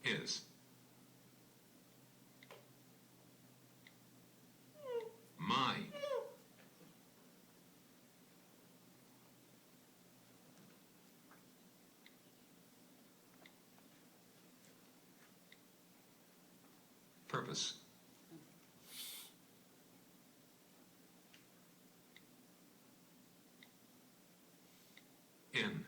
Is. My. Purpose. In.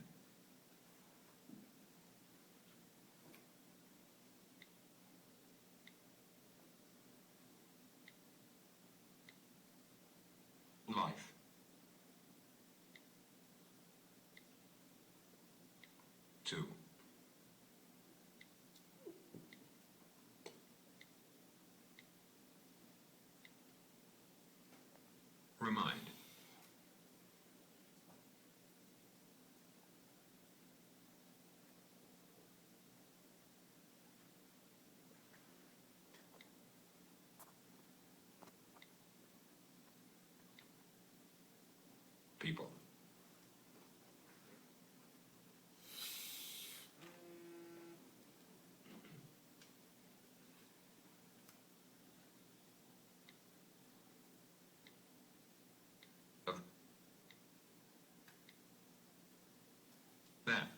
Life. To. Remind. People. Of. That.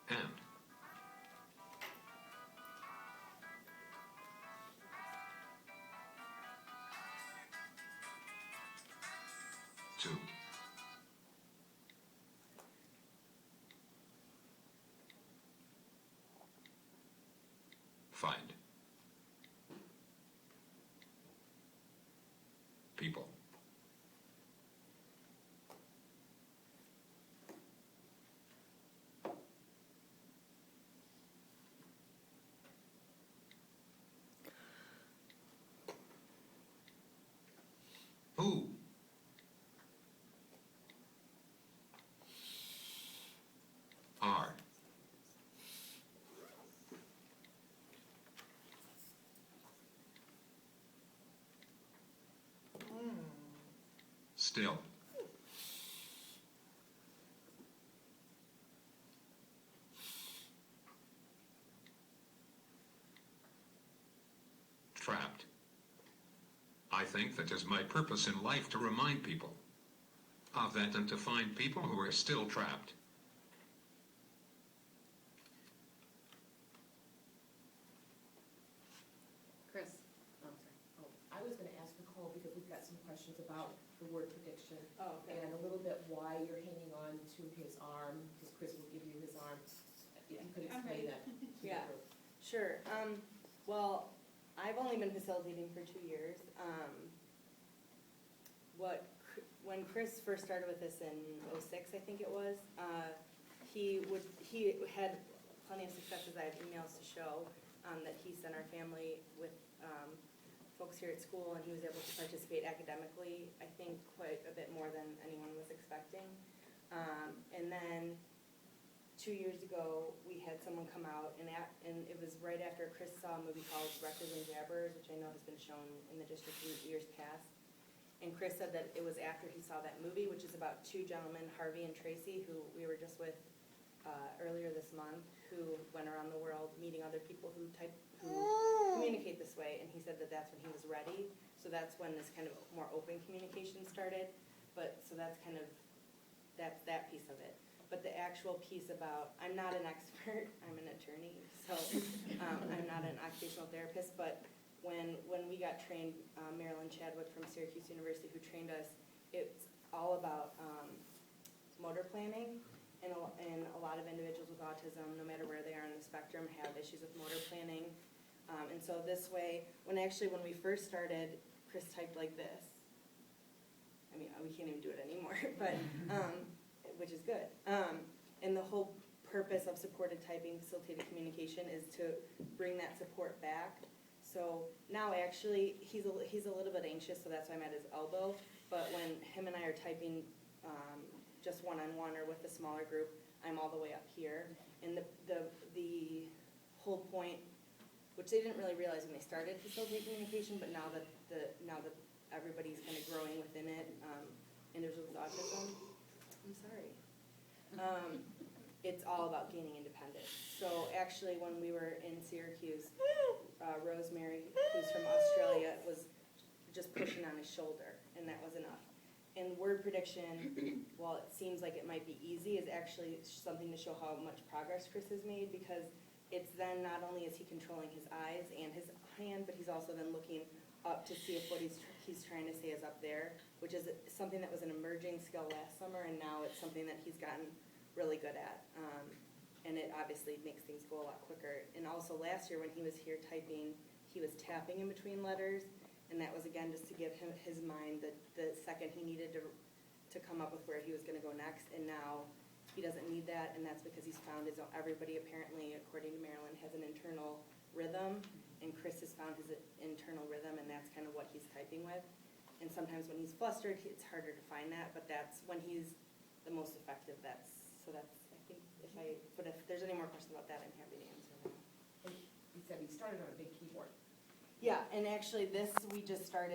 And. To. Find. People. Who? Are. Still. Trapped. I think that is my purpose in life, to remind people of that and to find people who are still trapped. Chris, I'm sorry. Oh, I was going to ask Nicole because we've got some questions about the word prediction. Oh, okay. And a little bit why you're hanging on to his arm, because Chris will give you his arm. If you could explain that to the Yeah. group. Sure. Well, I've only been facilitating for 2 years. When Chris first started with this in '06, I think it was, he had plenty of successes. I have emails to show that he sent our family with folks here at school, and he was able to participate academically, I think, quite a bit more than anyone was expecting. And then 2 years ago, we had someone come out, and it was right after Chris saw a movie called Wreckers and Grabbers, which I know has been shown in the district in years past. And Chris said that it was after he saw that movie, which is about two gentlemen, Harvey and Tracy, who we were just with earlier this month, who went around the world meeting other people who communicate this way. And he said that that's when he was ready. So that's when this kind of more open communication started. So that's kind of, that's that piece of it. But the actual piece about, I'm not an expert, I'm an attorney, so I'm not an occupational therapist, but when we got trained, Marilyn Chadwick from Syracuse University, who trained us, it's all about motor planning, and a lot of individuals with autism, no matter where they are on the spectrum, have issues with motor planning. And so this way, when we first started, Chris typed like this. I mean, we can't even do it anymore, but which is good. And the whole purpose of supported typing, facilitated communication, is to bring that support back. So now actually, he's a little bit anxious, so that's why I'm at his elbow. But when him and I are typing just one-on-one or with a smaller group, I'm all the way up here. And the whole point, which they didn't really realize when they started facilitated communication, but now that everybody's kind of growing within it. Individuals with autism, I'm sorry. It's all about gaining independence. So actually, when we were in Syracuse, Rosemary, who's from Australia, was just pushing on his shoulder, and that was enough. And word prediction, while it seems like it might be easy, is actually something to show how much progress Chris has made, because it's then not only is he controlling his eyes and his hand, but he's also then looking up to see if what he's trying to say is up there, which is something that was an emerging skill last summer, and now it's something that he's gotten really good at. And it obviously makes things go a lot quicker. And also last year when he was here typing, he was tapping in between letters, and that was again just to give him his mind the second he needed to come up with where he was going to go next. And now he doesn't need that, and that's because he's found his own. Everybody apparently, according to Marilyn, has an internal rhythm, and Chris has found his internal rhythm, and that's kind of what he's typing with. And sometimes when he's flustered, it's harder to find that, but that's when he's the most effective. But if there's any more questions about that, I'm happy to answer them. And he said he started on a big keyboard. Yeah, and actually this, we just started